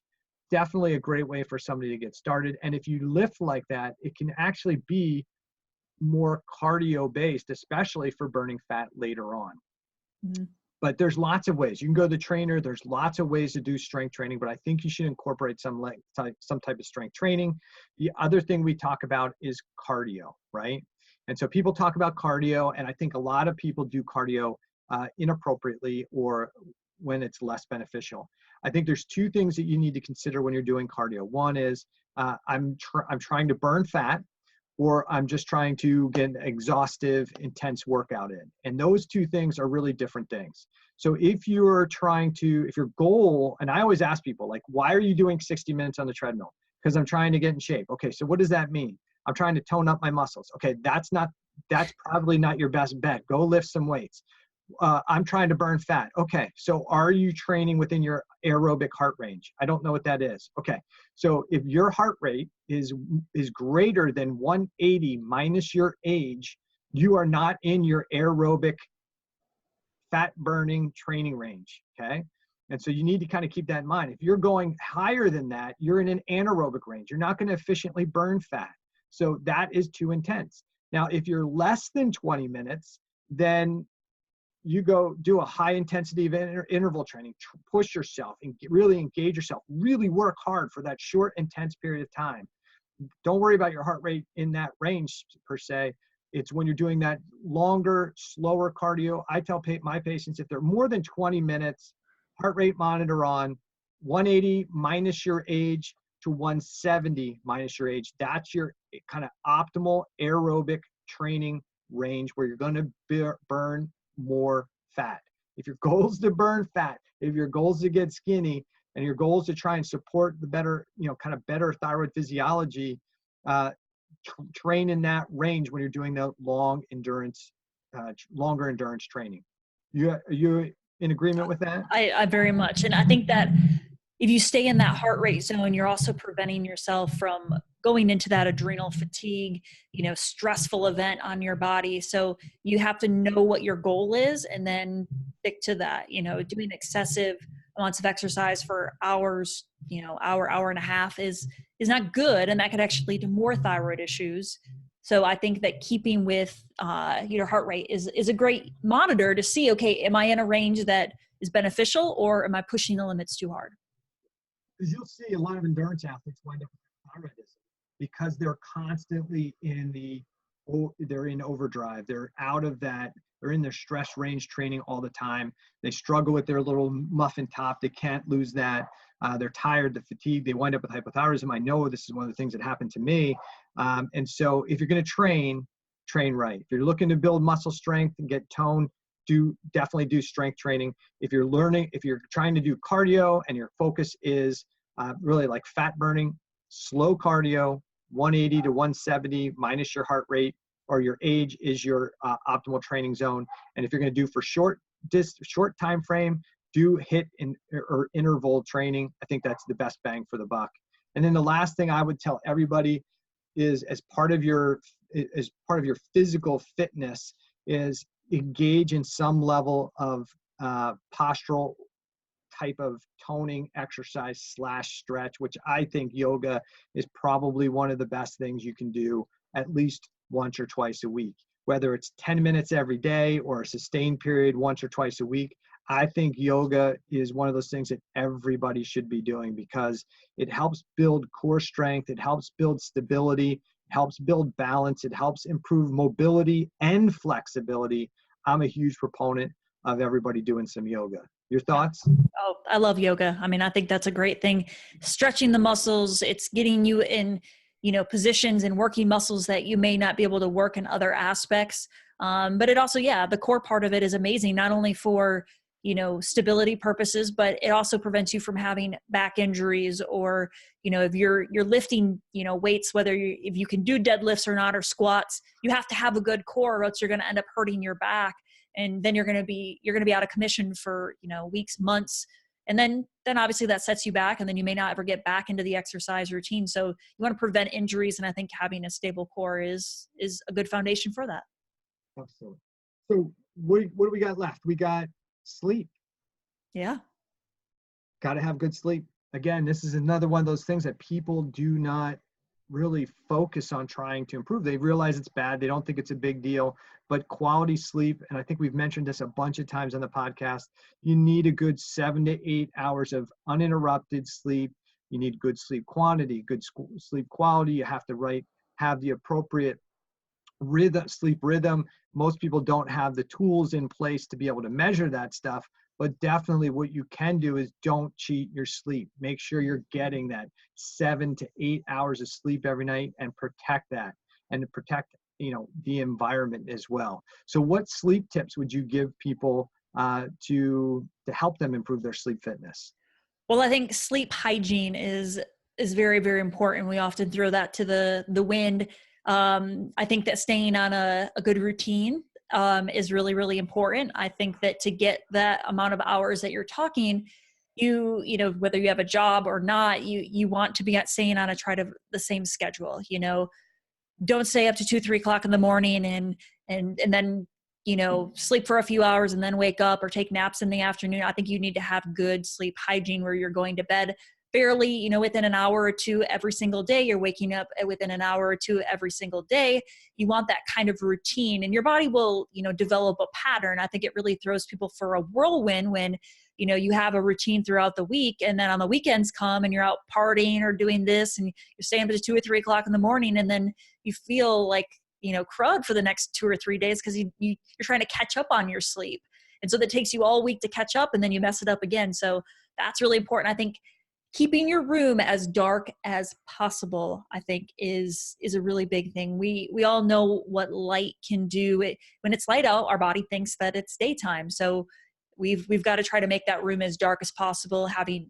Definitely a great way for somebody to get started. And if you lift like that, it can actually be more cardio based, especially for burning fat later on. Mm-hmm. But there's lots of ways. You can go to the trainer. There's lots of ways to do strength training, but I think you should incorporate some type of strength training. The other thing we talk about is cardio, right? And so people talk about cardio, and I think a lot of people do cardio inappropriately or when it's less beneficial. I think there's 2 things that you need to consider when you're doing cardio. One is I'm trying to burn fat, or I'm just trying to get an exhaustive, intense workout in. And those 2 things are really different things. So if your goal, and I always ask people, like, why are you doing 60 minutes on the treadmill? Because I'm trying to get in shape. Okay, so what does that mean? I'm trying to tone up my muscles. Okay, that's probably not your best bet. Go lift some weights. I'm trying to burn fat. Okay, so are you training within your aerobic heart range? I don't know what that is. Okay, so if your heart rate is greater than 180 minus your age, you are not in your aerobic fat burning training range. Okay, and so you need to kind of keep that in mind. If you're going higher than that, you're in an anaerobic range. You're not going to efficiently burn fat. So that is too intense. Now, if you're less than 20 minutes, then you go do a high intensity of interval training, push yourself and really engage yourself, really work hard for that short, intense period of time. Don't worry about your heart rate in that range per se. It's when you're doing that longer, slower cardio. I tell my patients, if they're more than 20 minutes, heart rate monitor on, 180 minus your age to 170 minus your age. That's your kind of optimal aerobic training range where you're going to burn more fat. If your goal is to burn fat, if your goal is to get skinny, and your goal is to try and support the better, kind of better thyroid physiology, train in that range when you're doing the long endurance longer endurance training. You in agreement with that? I very much. And I think that if you stay in that heart rate zone, you're also preventing yourself from going into that adrenal fatigue, stressful event on your body. So you have to know what your goal is and then stick to that. Doing excessive amounts of exercise for hours, hour and a half is not good. And that could actually lead to more thyroid issues. So I think that keeping with your heart rate is a great monitor to see, okay, am I in a range that is beneficial or am I pushing the limits too hard? Because you'll see a lot of endurance athletes wind up with thyroidism because they're constantly they're in overdrive. They're out of that. They're in their stress range training all the time. They struggle with their little muffin top. They can't lose that. They're tired, the fatigue. They wind up with hypothyroidism. I know this is one of the things that happened to me. And so if you're going to train right. If you're looking to build muscle strength and get tone, definitely do strength training. If you're trying to do cardio and your focus is really like fat burning, slow cardio, 180 to 170 minus your heart rate or your age is your optimal training zone. And if you're going to do for short time frame, do HIIT or interval training. I think that's the best bang for the buck. And then the last thing I would tell everybody is as part of your physical fitness is engage in some level of postural type of toning exercise / stretch, which I think yoga is probably one of the best things you can do at least once or twice a week, whether it's 10 minutes every day or a sustained period once or twice a week. I think yoga is one of those things that everybody should be doing because it helps build core strength. It helps build stability, helps build balance. It helps improve mobility and flexibility. I'm a huge proponent of everybody doing some yoga. Your thoughts? Oh, I love yoga. I mean, I think that's a great thing. Stretching the muscles, it's getting you in, positions and working muscles that you may not be able to work in other aspects. But it also, the core part of it is amazing, not only for, stability purposes, but it also prevents you from having back injuries or, if you're lifting, weights, if you can do deadlifts or not, or squats, you have to have a good core or else you're going to end up hurting your back. And then you're going to be out of commission for, weeks, months. And then obviously that sets you back and then you may not ever get back into the exercise routine. So you want to prevent injuries. And I think having a stable core is a good foundation for that. Absolutely. So what do we got left? We got sleep. Yeah. Got to have good sleep. Again, this is another one of those things that people do not really focus on trying to improve. They realize it's bad. They don't think it's a big deal, but quality sleep, and I think we've mentioned this a bunch of times on the podcast, you need a good 7 to 8 hours of uninterrupted sleep. You need good sleep quantity, good sleep quality. You have to have the appropriate sleep rhythm. Most people don't have the tools in place to be able to measure that stuff, but definitely what you can do is don't cheat your sleep. Make sure you're getting that 7 to 8 hours of sleep every night and protect that and protect, the environment as well. So what sleep tips would you give people to help them improve their sleep fitness? Well, I think sleep hygiene is very, very important. We often throw that to the wind. I think that staying on a good routine is really, really important. I think that to get that amount of hours that you're talking, whether you have a job or not, you want to be staying on the same schedule. Don't stay up to 2-3 o'clock in the morning and then sleep for a few hours and then wake up or take naps in the afternoon. I think you need to have good sleep hygiene where you're going to bed fairly, within an hour or two every single day. You're waking up within an hour or two every single day. You want that kind of routine and your body will, develop a pattern. I think it really throws people for a whirlwind when, you have a routine throughout the week and then on the weekends come and you're out partying or doing this and you're staying up to 2 or 3 o'clock in the morning and then you feel like, crud for the next 2 or 3 days because you're trying to catch up on your sleep. And so that takes you all week to catch up and then you mess it up again. So that's really important. I think keeping your room as dark as possible, I think is a really big thing. We all know what light can do. When it's light out, our body thinks that it's daytime. So we've got to try to make that room as dark as possible, having,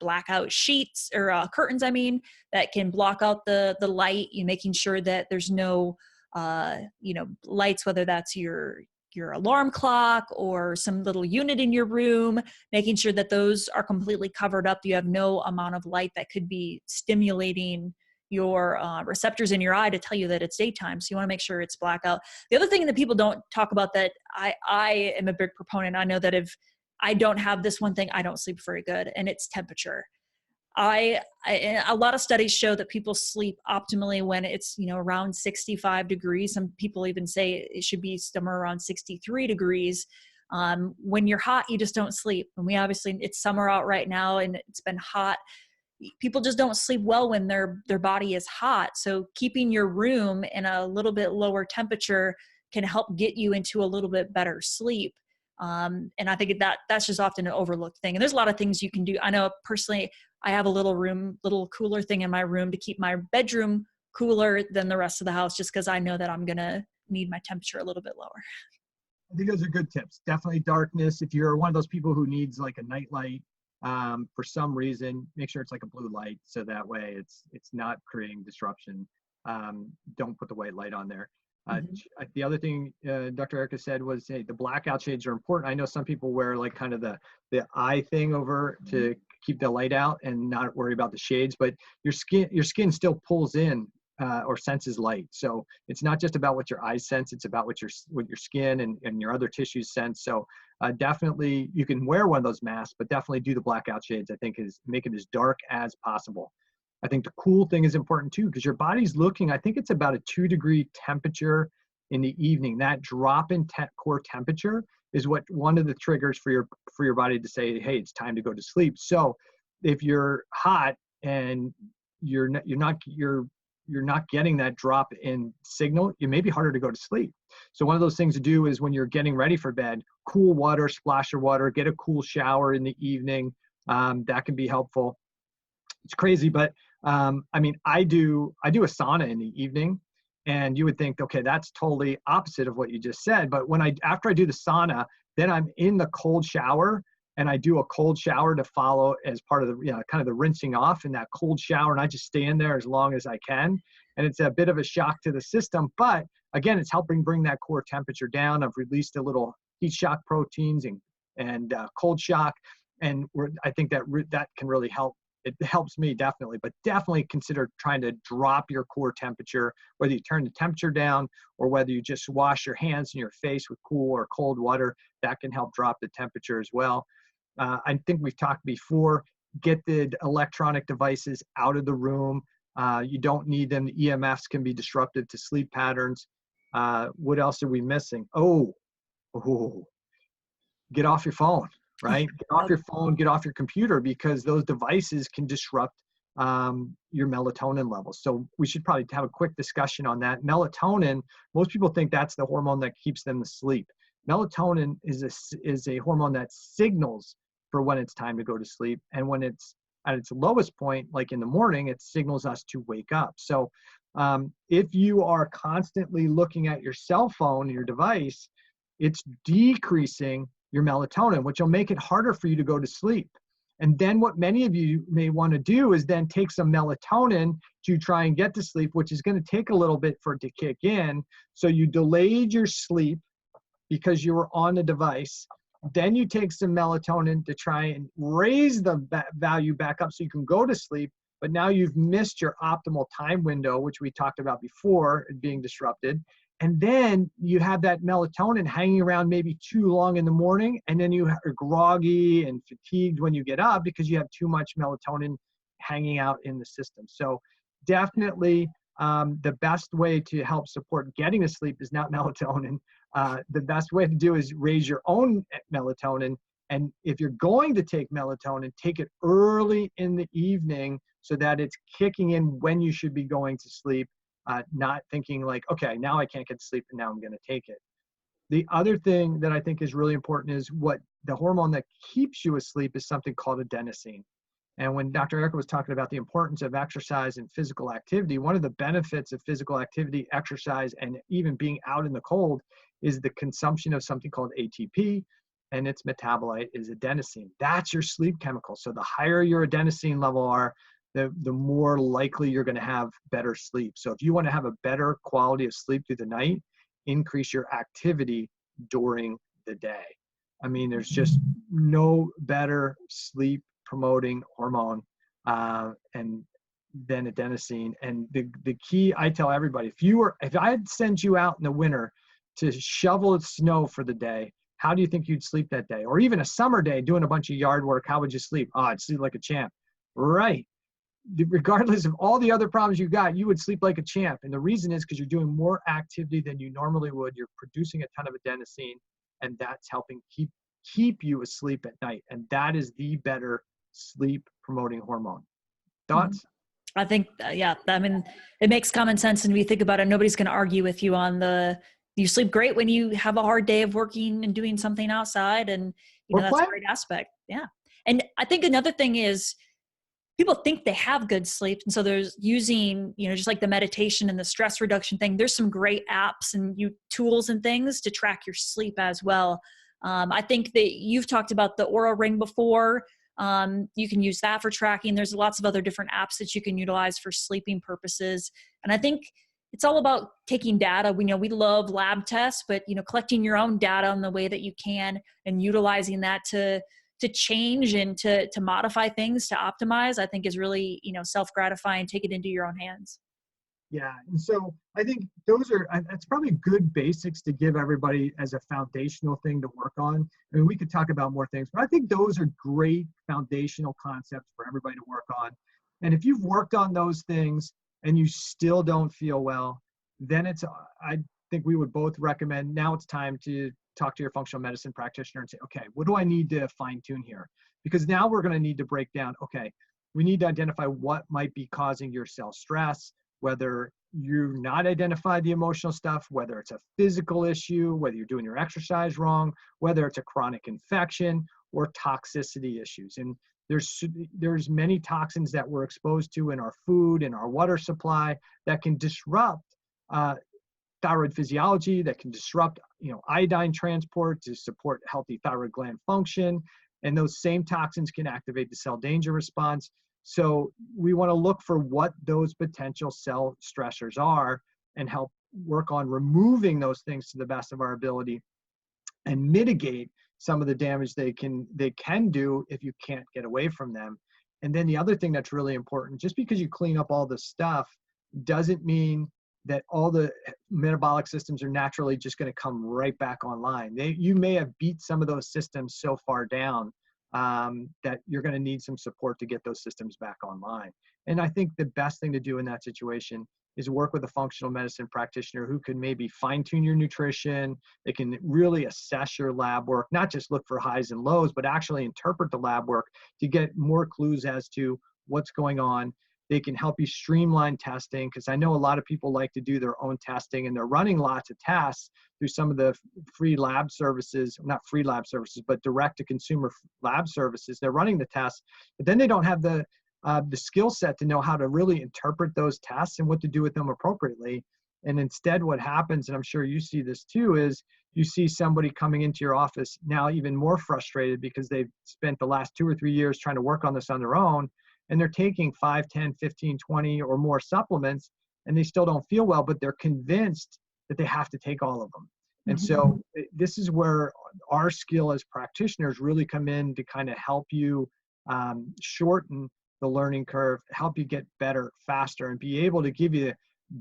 blackout sheets or curtains, that can block out the light, making sure that there's no, lights, whether that's your your alarm clock or some little unit in your room, making sure that those are completely covered up. You have no amount of light that could be stimulating your receptors in your eye to tell you that it's daytime. So you want to make sure it's blackout. The other thing that people don't talk about that I am a big proponent, I know that if I don't have this one thing, I don't sleep very good, and it's temperature. A lot of studies show that people sleep optimally when it's, around 65 degrees. Some people even say it should be somewhere around 63 degrees. When you're hot, you just don't sleep. And it's summer out right now and it's been hot. People just don't sleep well when their body is hot. So keeping your room in a little bit lower temperature can help get you into a little bit better sleep. And I think that's just often an overlooked thing. And there's a lot of things you can do. I know personally, I have a little cooler thing in my room to keep my bedroom cooler than the rest of the house, just because I know that I'm going to need my temperature a little bit lower. I think those are good tips. Definitely darkness. If you're one of those people who needs like a night light for some reason, make sure it's like a blue light. So that way it's not creating disruption. Don't put the white light on there. The other thing Dr. Erica said was, hey, the blackout shades are important. I know some people wear like kind of the eye thing over to keep the light out and not worry about the shades, but your skin still pulls in or senses light. So it's not just about what your eyes sense, it's about what your skin and your other tissues sense. So definitely you can wear one of those masks, but definitely do the blackout shades. I think is make it as dark as possible. I think the cool thing is important too, because your body's looking, I think it's about a 2-degree temperature in the evening. That drop in core temperature is what one of the triggers for your body to say, hey, it's time to go to sleep. So if you're hot and you're not getting that drop in signal, it may be harder to go to sleep. So one of those things to do is when you're getting ready for bed, cool water, splash of water, get a cool shower in the evening. That can be helpful. It's crazy, but I do a sauna in the evening, and you would think, okay, that's totally opposite of what you just said. But after I do the sauna, then I'm in the cold shower, and I do a cold shower to follow as part of the, kind of the rinsing off in that cold shower. And I just stay in there as long as I can. And it's a bit of a shock to the system, but again, it's helping bring that core temperature down. I've released a little heat shock proteins and cold shock. And I think that can really help. It helps me definitely, but definitely consider trying to drop your core temperature, whether you turn the temperature down or whether you just wash your hands and your face with cool or cold water. That can help drop the temperature as well. I think we've talked before, get the electronic devices out of the room. You don't need them. The EMFs can be disruptive to sleep patterns. What else are we missing? Get off your phone. Right? Get off your phone, get off your computer, because those devices can disrupt your melatonin levels. So we should probably have a quick discussion on that. Melatonin, most people think that's the hormone that keeps them asleep. Melatonin is a hormone that signals for when it's time to go to sleep. And when it's at its lowest point, like in the morning, it signals us to wake up. So if you are constantly looking at your cell phone, your device, it's decreasing your melatonin, which will make it harder for you to go to sleep. And then what many of you may want to do is then take some melatonin to try and get to sleep, which is going to take a little bit for it to kick in. So you delayed your sleep because you were on the device. Then you take some melatonin to try and raise the value back up so you can go to sleep. But now you've missed your optimal time window, which we talked about before, being disrupted. And then you have that melatonin hanging around maybe too long in the morning, and then you are groggy and fatigued when you get up because you have too much melatonin hanging out in the system. So definitely the best way to help support getting to sleep is not melatonin. The best way to do is raise your own melatonin. And if you're going to take melatonin, take it early in the evening so that it's kicking in when you should be going to sleep. Not thinking like, okay, now I can't get to sleep and now I'm going to take it. The other thing that I think is really important is what the hormone that keeps you asleep is something called adenosine. And when Dr. Erica was talking about the importance of exercise and physical activity, one of the benefits of physical activity, exercise, and even being out in the cold is the consumption of something called ATP, and its metabolite is adenosine. That's your sleep chemical. So the higher your adenosine level are, the more likely you're going to have better sleep. So if you want to have a better quality of sleep through the night, increase your activity during the day. I mean, there's just no better sleep promoting hormone and than adenosine. And the key, I tell everybody, if I'd send you out in the winter to shovel snow for the day, how do you think you'd sleep that day? Or even a summer day doing a bunch of yard work, how would you sleep? Oh, I'd sleep like a champ. Right. Regardless of all the other problems you got, you would sleep like a champ. And the reason is because you're doing more activity than you normally would. You're producing a ton of adenosine, and that's helping keep you asleep at night. And that is the better sleep promoting hormone. Thoughts? I think, yeah, I mean, it makes common sense. And we think about it, nobody's going to argue with you on you sleep great when you have a hard day of working and doing something outside. And, that's a great aspect. Yeah. And I think another thing is people think they have good sleep. And so there's using, just like the meditation and the stress reduction thing, there's some great apps and tools and things to track your sleep as well. I think that you've talked about the Oura Ring before. You can use that for tracking. There's lots of other different apps that you can utilize for sleeping purposes. And I think it's all about taking data. We know we love lab tests, but collecting your own data in the way that you can and utilizing that to change and to modify things, to optimize, I think is really, self-gratifying. Take it into your own hands. Yeah. And so I think that's probably good basics to give everybody as a foundational thing to work on. I mean, we could talk about more things, but I think those are great foundational concepts for everybody to work on. And if you've worked on those things and you still don't feel well, then I think we would both recommend, now it's time to talk to your functional medicine practitioner and say, okay, what do I need to fine tune here? Because now we're going to need to break down, okay, we need to identify what might be causing your cell stress, whether you've not identified the emotional stuff, whether it's a physical issue, whether you're doing your exercise wrong, whether it's a chronic infection or toxicity issues. And there's many toxins that we're exposed to in our food, in our water supply, that can disrupt thyroid physiology, that can disrupt iodine transport to support healthy thyroid gland function. And those same toxins can activate the cell danger response. So we want to look for what those potential cell stressors are and help work on removing those things to the best of our ability and mitigate some of the damage they can do if you can't get away from them. And then the other thing that's really important, just because you clean up all the stuff doesn't mean that all the metabolic systems are naturally just going to come right back online. You may have beat some of those systems so far down that you're going to need some support to get those systems back online. And I think the best thing to do in that situation is work with a functional medicine practitioner who can maybe fine tune your nutrition. They can really assess your lab work, not just look for highs and lows, but actually interpret the lab work to get more clues as to what's going on. They can help you streamline testing, because I know a lot of people like to do their own testing and they're running lots of tests through some of the free lab services, not free lab services, but direct to consumer lab services. They're running the tests, but then they don't have the skill set to know how to really interpret those tests and what to do with them appropriately. And instead what happens, and I'm sure you see this too, is you see somebody coming into your office now even more frustrated because they've spent the last 2 or 3 years trying to work on this on their own, and they're taking 5, 10, 15, 20 or more supplements, and they still don't feel well, but they're convinced that they have to take all of them. And so this is where our skill as practitioners really come in to kind of help you shorten the learning curve, help you get better faster, and be able to give you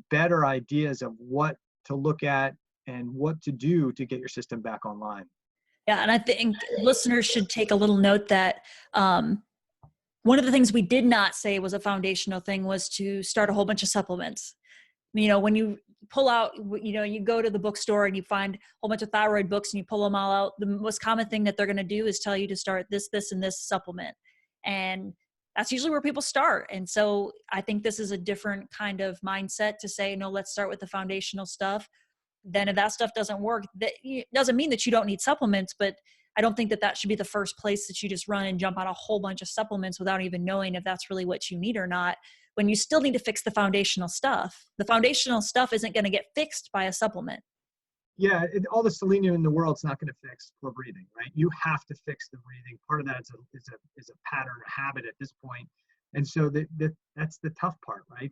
better ideas of what to look at and what to do to get your system back online. Yeah, and I think listeners should take a little note that one of the things we did not say was a foundational thing was to start a whole bunch of supplements. When you pull out, you go to the bookstore and you find a whole bunch of thyroid books and you pull them all out. The most common thing that they're going to do is tell you to start this, and this supplement. And that's usually where people start. And so I think this is a different kind of mindset to say, no, let's start with the foundational stuff. Then if that stuff doesn't work, that doesn't mean that you don't need supplements, but I don't think that should be the first place that you just run and jump on a whole bunch of supplements without even knowing if that's really what you need or not, when you still need to fix the foundational stuff. The foundational stuff isn't going to get fixed by a supplement. Yeah, all the selenium in the world is not going to fix poor breathing, right? You have to fix the breathing. Part of that is a pattern, a habit at this point. And so that's the tough part, right?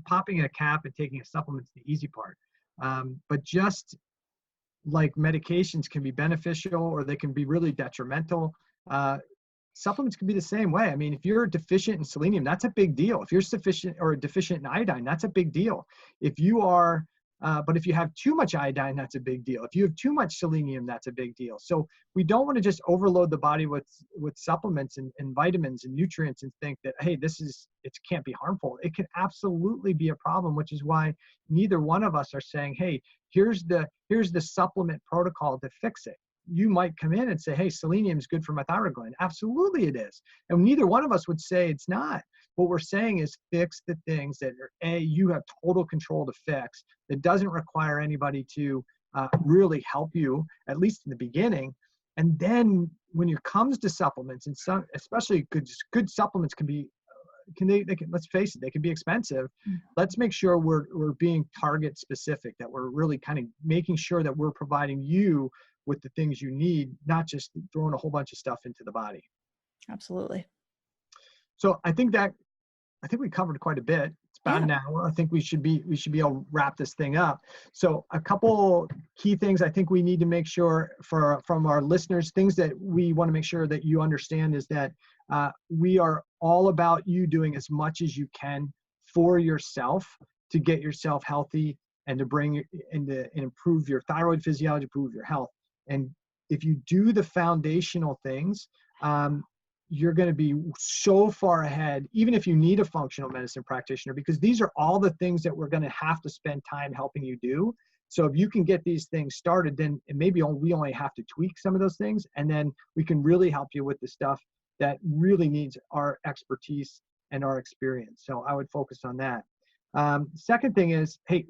Popping a cap and taking a supplement is the easy part. But just like medications can be beneficial or they can be really detrimental, supplements can be the same way. I mean, if you're deficient in selenium, that's a big deal. If you're deficient in iodine, that's a big deal. If you are, but if you have too much iodine, that's a big deal. If you have too much selenium, that's a big deal. So we don't want to just overload the body with supplements and vitamins and nutrients and think that, hey, it can't be harmful. It can absolutely be a problem, which is why neither one of us are saying, hey, here's the supplement protocol to fix it. You might come in and say, hey, selenium is good for my thyroid gland. Absolutely it is. And neither one of us would say it's not. What we're saying is fix the things that are, you have total control to fix, that doesn't require anybody to really help you, at least in the beginning. And then when it comes to supplements, and some, especially good supplements can be, let's face it, they can be expensive. Let's make sure we're being target specific, that we're really kind of making sure that we're providing you with the things you need, not just throwing a whole bunch of stuff into the body. Absolutely. So I think we covered quite a bit. It's about an hour. I think we should be able to wrap this thing up. So a couple key things I think we need to make sure from our listeners, things that we want to make sure that you understand is that we are all about you doing as much as you can for yourself to get yourself healthy and to bring and improve your thyroid physiology, improve your health. And if you do the foundational things, you're going to be so far ahead, even if you need a functional medicine practitioner, because these are all the things that we're going to have to spend time helping you do. So if you can get these things started, then maybe we only have to tweak some of those things, and then we can really help you with the stuff that really needs our expertise and our experience. So I would focus on that. Second thing is, hey,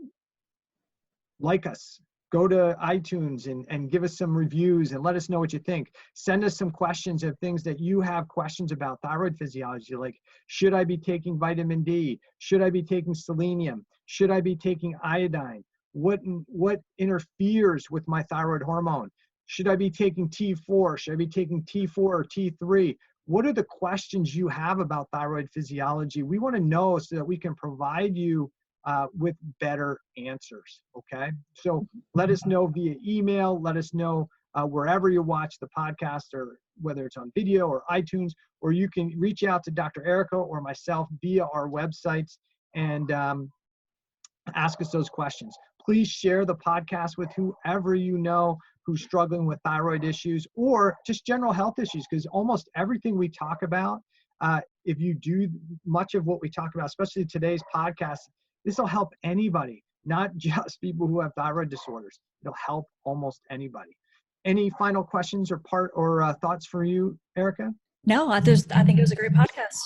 like us. Go to iTunes and give us some reviews and let us know what you think. Send us some questions of things that you have questions about thyroid physiology, like, should I be taking vitamin D? Should I be taking selenium? Should I be taking iodine? What interferes with my thyroid hormone? Should I be taking T4? Should I be taking T4 or T3? What are the questions you have about thyroid physiology? We want to know so that we can provide you with better answers. Okay. So let us know via email, let us know wherever you watch the podcast, or whether it's on video or iTunes, or you can reach out to Dr. Erica or myself via our websites and ask us those questions. Please share the podcast with whoever you know who's struggling with thyroid issues or just general health issues, because almost everything we talk about, if you do much of what we talk about, especially today's podcast, this will help anybody, not just people who have thyroid disorders. It'll help almost anybody. Any final questions or thoughts for you, Erica? No, I think it was a great podcast.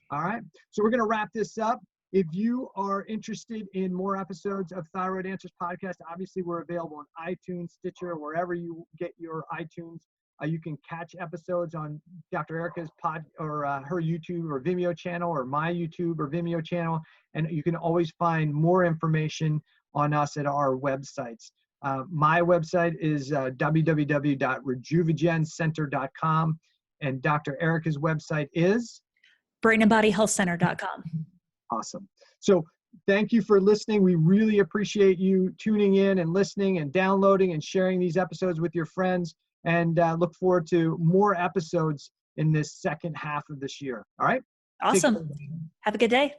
All right. So we're going to wrap this up. If you are interested in more episodes of Thyroid Answers podcast, obviously we're available on iTunes, Stitcher, or wherever you get your iTunes. You can catch episodes on Dr. Erica's her YouTube or Vimeo channel, or my YouTube or Vimeo channel. And you can always find more information on us at our websites. My website is www.rejuvegencenter.com, and Dr. Erica's website is brainandbodyhealthcenter.com. Awesome. So thank you for listening. We really appreciate you tuning in and listening and downloading and sharing these episodes with your friends. And look forward to more episodes in this second half of this year. All right. Awesome. Have a good day.